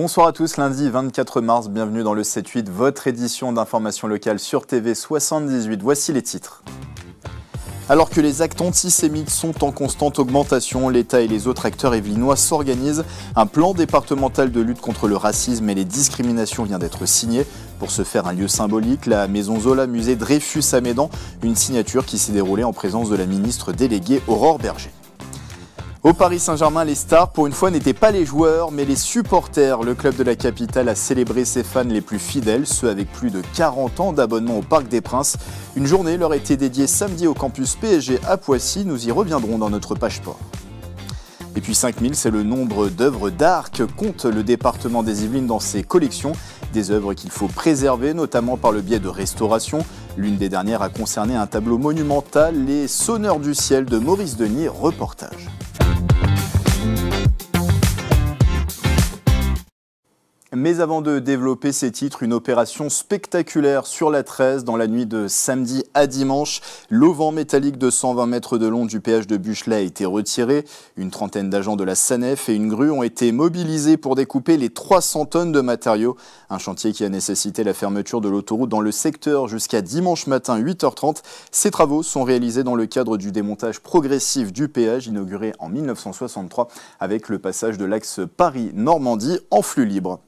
Bonsoir à tous, lundi 24 mars, bienvenue dans le 7-8, votre édition d'information locale sur TV 78. Voici les titres. Alors que les actes antisémites sont en constante augmentation, l'État et les autres acteurs yvelinois s'organisent. Un plan départemental de lutte contre le racisme et les discriminations vient d'être signé. Pour se faire un lieu symbolique, la Maison Zola, musée Dreyfus à Médan, une signature qui s'est déroulée en présence de la ministre déléguée Aurore Berger. Au Paris Saint-Germain, les stars, pour une fois, n'étaient pas les joueurs, mais les supporters. Le club de la capitale a célébré ses fans les plus fidèles, ceux avec plus de 40 ans d'abonnement au Parc des Princes. Une journée leur était dédiée samedi au campus PSG à Poissy. Nous y reviendrons dans notre page sport. Et puis 5000, c'est le nombre d'œuvres d'art que compte le département des Yvelines dans ses collections. Des œuvres qu'il faut préserver, notamment par le biais de restauration. L'une des dernières a concerné un tableau monumental, Les Sonneurs du Ciel de Maurice Denis, reportage. Mais avant de développer ces titres, une opération spectaculaire sur la 13 dans la nuit de samedi à dimanche. L'auvent métallique de 120 mètres de long du péage de Buchelet a été retiré. Une trentaine d'agents de la SANEF et une grue ont été mobilisés pour découper les 300 tonnes de matériaux. Un chantier qui a nécessité la fermeture de l'autoroute dans le secteur jusqu'à dimanche matin 8h30. Ces travaux sont réalisés dans le cadre du démontage progressif du péage inauguré en 1963 avec le passage de l'axe Paris-Normandie en flux libre.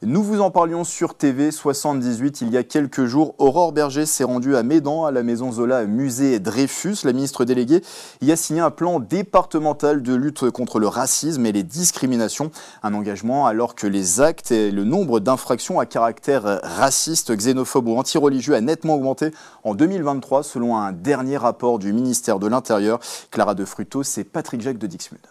Nous vous en parlions sur TV 78 il y a quelques jours. Aurore Berger s'est rendue à Médan, à la Maison Zola, musée Dreyfus. La ministre déléguée y a signé un plan départemental de lutte contre le racisme et les discriminations. Un engagement alors que les actes et le nombre d'infractions à caractère raciste, xénophobe ou antireligieux a nettement augmenté en 2023 selon un dernier rapport du ministère de l'Intérieur. Clara de Frutos, c'est Patrick Jacques de Dixmude.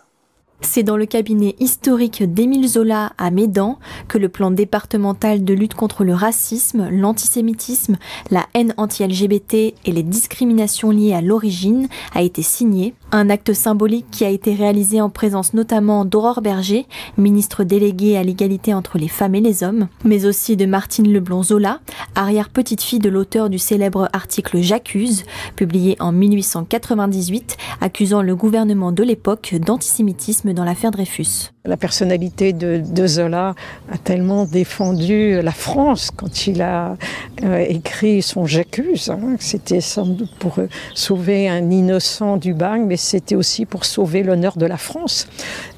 C'est dans le cabinet historique d'Émile Zola à Médan que le plan départemental de lutte contre le racisme, l'antisémitisme, la haine anti-LGBT et les discriminations liées à l'origine a été signé. Un acte symbolique qui a été réalisé en présence notamment d'Aurore Berger, ministre déléguée à l'égalité entre les femmes et les hommes, mais aussi de Martine Leblond-Zola, arrière-petite-fille de l'auteur du célèbre article J'accuse, publié en 1898, accusant le gouvernement de l'époque d'antisémitisme dans l'affaire Dreyfus. La personnalité de Zola a tellement défendu la France quand il a écrit son J'accuse. C'était sans doute pour sauver un innocent du bagne, mais c'était aussi pour sauver l'honneur de la France.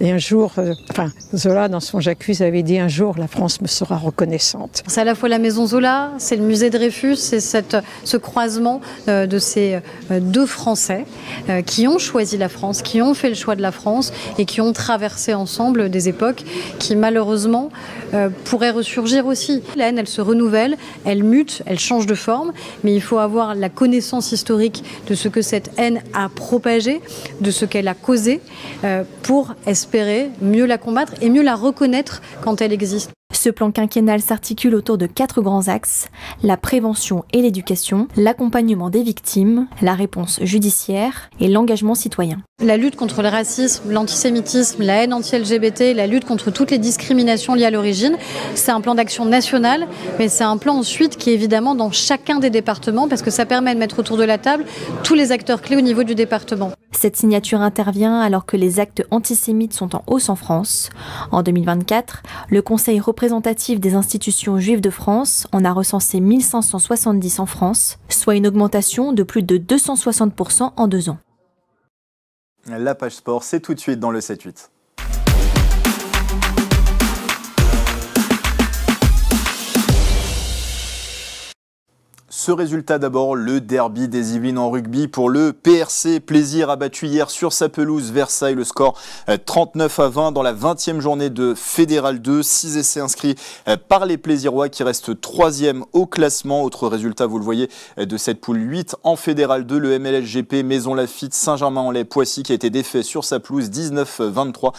Et un jour, Zola dans son J'accuse avait dit un jour la France me sera reconnaissante. C'est à la fois la Maison Zola, c'est le musée Dreyfus, c'est ce croisement de ces deux Français qui ont choisi la France, qui ont fait le choix de la France et qui ont traversé ensemble des époques qui malheureusement pourraient ressurgir aussi. La haine, elle se renouvelle, elle mute, elle change de forme, mais il faut avoir la connaissance historique de ce que cette haine a propagé, de ce qu'elle a causé, pour espérer mieux la combattre et mieux la reconnaître quand elle existe. Ce plan quinquennal s'articule autour de 4 grands axes: la prévention et l'éducation, l'accompagnement des victimes, la réponse judiciaire et l'engagement citoyen. La lutte contre le racisme, l'antisémitisme, la haine anti-LGBT, la lutte contre toutes les discriminations liées à l'origine, c'est un plan d'action national, mais c'est un plan ensuite qui est évidemment dans chacun des départements parce que ça permet de mettre autour de la table tous les acteurs clés au niveau du département. Cette signature intervient alors que les actes antisémites sont en hausse en France. En 2024, le Conseil représentatif des institutions juives de France en a recensé 1570 en France, soit une augmentation de plus de 260% en 2 ans. La page sport, c'est tout de suite dans le 7-8. Ce résultat d'abord, le derby des Yvelines en rugby pour le PRC. Plaisir a battu hier sur sa pelouse Versailles. Le score 39-20 dans la 20e journée de Fédéral 2. 6 essais inscrits par les Plaisirois qui restent 3e au classement. Autre résultat, vous le voyez, de cette poule 8 en Fédéral 2. Le MLSGP Maison Lafitte Saint-Germain-en-Laye Poissy qui a été défait sur sa pelouse 19-23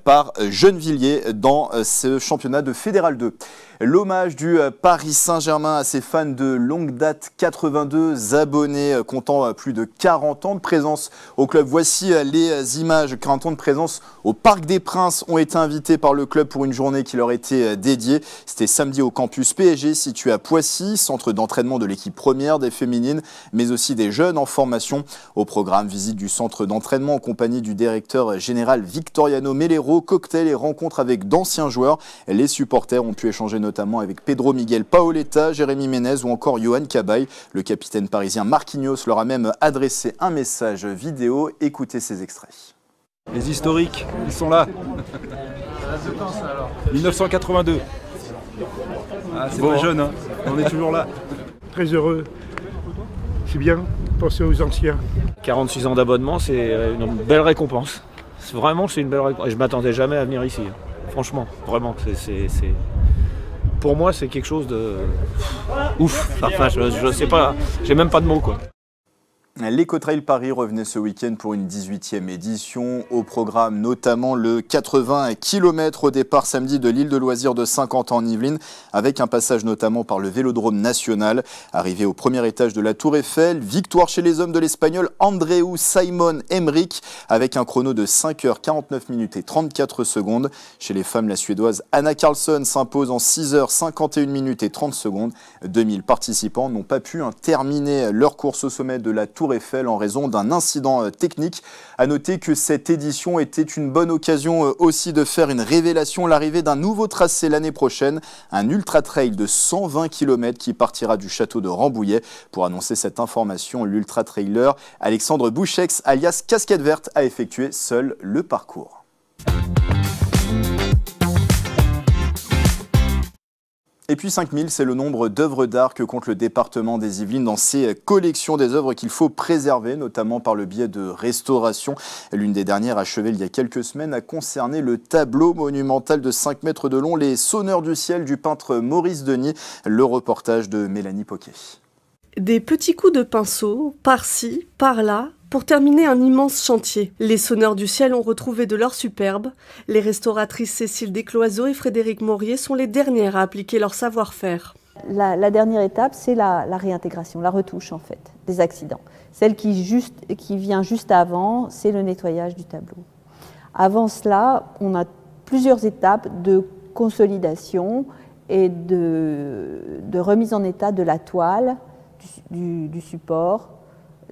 par Gennevilliers dans ce championnat de Fédéral 2. L'hommage du Paris Saint-Germain à ses fans de longue date date, 82 abonnés comptant plus de 40 ans de présence au club. Voici les images. 40 ans de présence au Parc des Princes ont été invités par le club pour une journée qui leur était dédiée. C'était samedi au campus PSG situé à Poissy, centre d'entraînement de l'équipe première des féminines, mais aussi des jeunes en formation. Au programme, visite du centre d'entraînement en compagnie du directeur général Victoriano Melero, cocktail et rencontre avec d'anciens joueurs. Les supporters ont pu échanger notamment avec Pedro Miguel Paoletta, Jérémy Ménez ou encore Yohan Cabaye. Le capitaine parisien Marquinhos leur a même adressé un message vidéo. Écoutez ces extraits. Les historiques, ils sont là. 1982. Ah, c'est pas jeune, hein. On est toujours là. Très heureux. C'est bien, pensez aux anciens. 46 ans d'abonnement, c'est une belle récompense. Vraiment, c'est une belle récompense. Je ne m'attendais jamais à venir ici. Franchement, vraiment. Pour moi, c'est quelque chose de ouf. Enfin, je sais pas, j'ai même pas de mots, quoi. L'Ecotrail Paris revenait ce week-end pour une 18e édition. Au programme notamment le 80 km au départ samedi de l'île de loisirs de Saint-Quentin en Yvelines, avec un passage notamment par le Vélodrome national. Arrivé au premier étage de la Tour Eiffel, victoire chez les hommes de l'Espagnol Andreu Simon Emmerich avec un chrono de 5h49 minutes et 34 secondes. Chez les femmes, la Suédoise Anna Karlsson s'impose en 6h51 minutes et 30 secondes. 2000 participants n'ont pas pu terminer leur course au sommet de la Tour Eiffel en raison d'un incident technique. À noter que cette édition était une bonne occasion aussi de faire une révélation, l'arrivée d'un nouveau tracé l'année prochaine, un ultra trail de 120 km qui partira du château de Rambouillet. Pour annoncer cette information, l'ultra trailer Alexandre Bouchex alias Casquette Verte a effectué seul le parcours. Et puis 5000, c'est le nombre d'œuvres d'art que compte le département des Yvelines dans ses collections, des œuvres qu'il faut préserver, notamment par le biais de restauration. L'une des dernières, achevée il y a quelques semaines, a concerné le tableau monumental de 5 mètres de long, Les Sonneurs du ciel du peintre Maurice Denis. Le reportage de Mélanie Poquet. Des petits coups de pinceau, par-ci, par-là, pour terminer un immense chantier. Les Sonneurs du ciel ont retrouvé de leur superbe. Les restauratrices Cécile Descloiseaux et Frédéric Maurier sont les dernières à appliquer leur savoir-faire. La dernière étape, c'est la réintégration, la retouche en fait, des accidents. Celle qui vient juste avant, c'est le nettoyage du tableau. Avant cela, on a plusieurs étapes de consolidation et de remise en état de la toile, du support,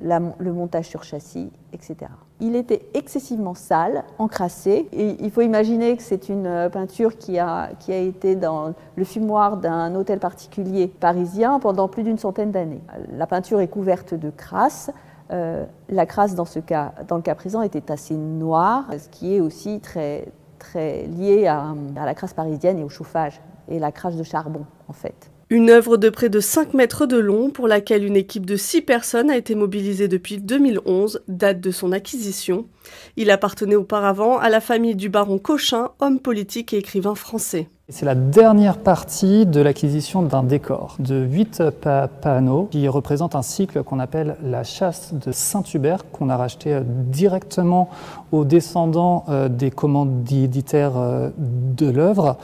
le montage sur châssis, etc. Il était excessivement sale, encrassé. Et il faut imaginer que c'est une peinture qui a été dans le fumoir d'un hôtel particulier parisien pendant plus d'une centaine d'années. La peinture est couverte de crasse. La crasse, dans le cas présent, était assez noire, ce qui est aussi très, très lié à la crasse parisienne et au chauffage, et la crasse de charbon, en fait. Une œuvre de près de 5 mètres de long pour laquelle une équipe de 6 personnes a été mobilisée depuis 2011, date de son acquisition. Il appartenait auparavant à la famille du baron Cochin, homme politique et écrivain français. C'est la dernière partie de l'acquisition d'un décor de 8 panneaux qui représente un cycle qu'on appelle la chasse de Saint-Hubert, qu'on a racheté directement aux descendants des commanditaires de l'œuvre.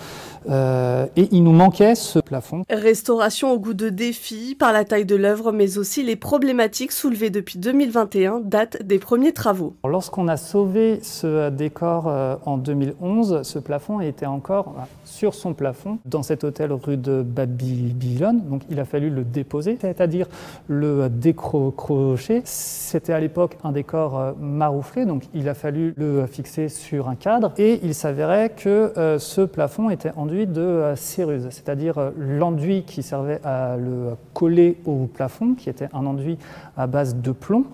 Et il nous manquait ce plafond. Restauration au goût de défi par la taille de l'œuvre, mais aussi les problématiques soulevées depuis 2021, date des premiers travaux. Lorsqu'on a sauvé ce décor en 2011, ce plafond était encore sur son plafond dans cet hôtel rue de Babylone. Donc il a fallu le déposer, c'est-à-dire le décrocher. C'était à l'époque un décor marouflé, donc il a fallu le fixer sur un cadre. Et il s'avérait que ce plafond était enduit de céruse, c'est-à-dire l'enduit qui servait à le coller au plafond, qui était un enduit à base de plomb.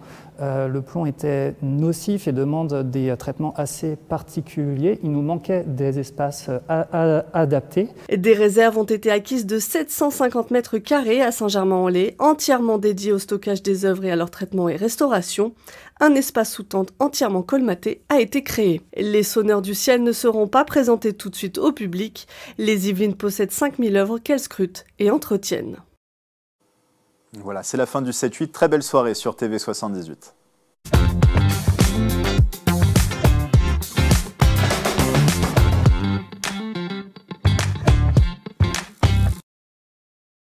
Le plomb était nocif et demande des traitements assez particuliers. Il nous manquait des espaces adaptés. Des réserves ont été acquises de 750 mètres carrés à Saint-Germain-en-Laye, entièrement dédiées au stockage des œuvres et à leur traitement et restauration. Un espace sous tente entièrement colmaté a été créé. Les Sonneurs du ciel ne seront pas présentés tout de suite au public. Les Yvelines possèdent 5000 œuvres qu'elles scrutent et entretiennent. Voilà, c'est la fin du 7-8. Très belle soirée sur TV78.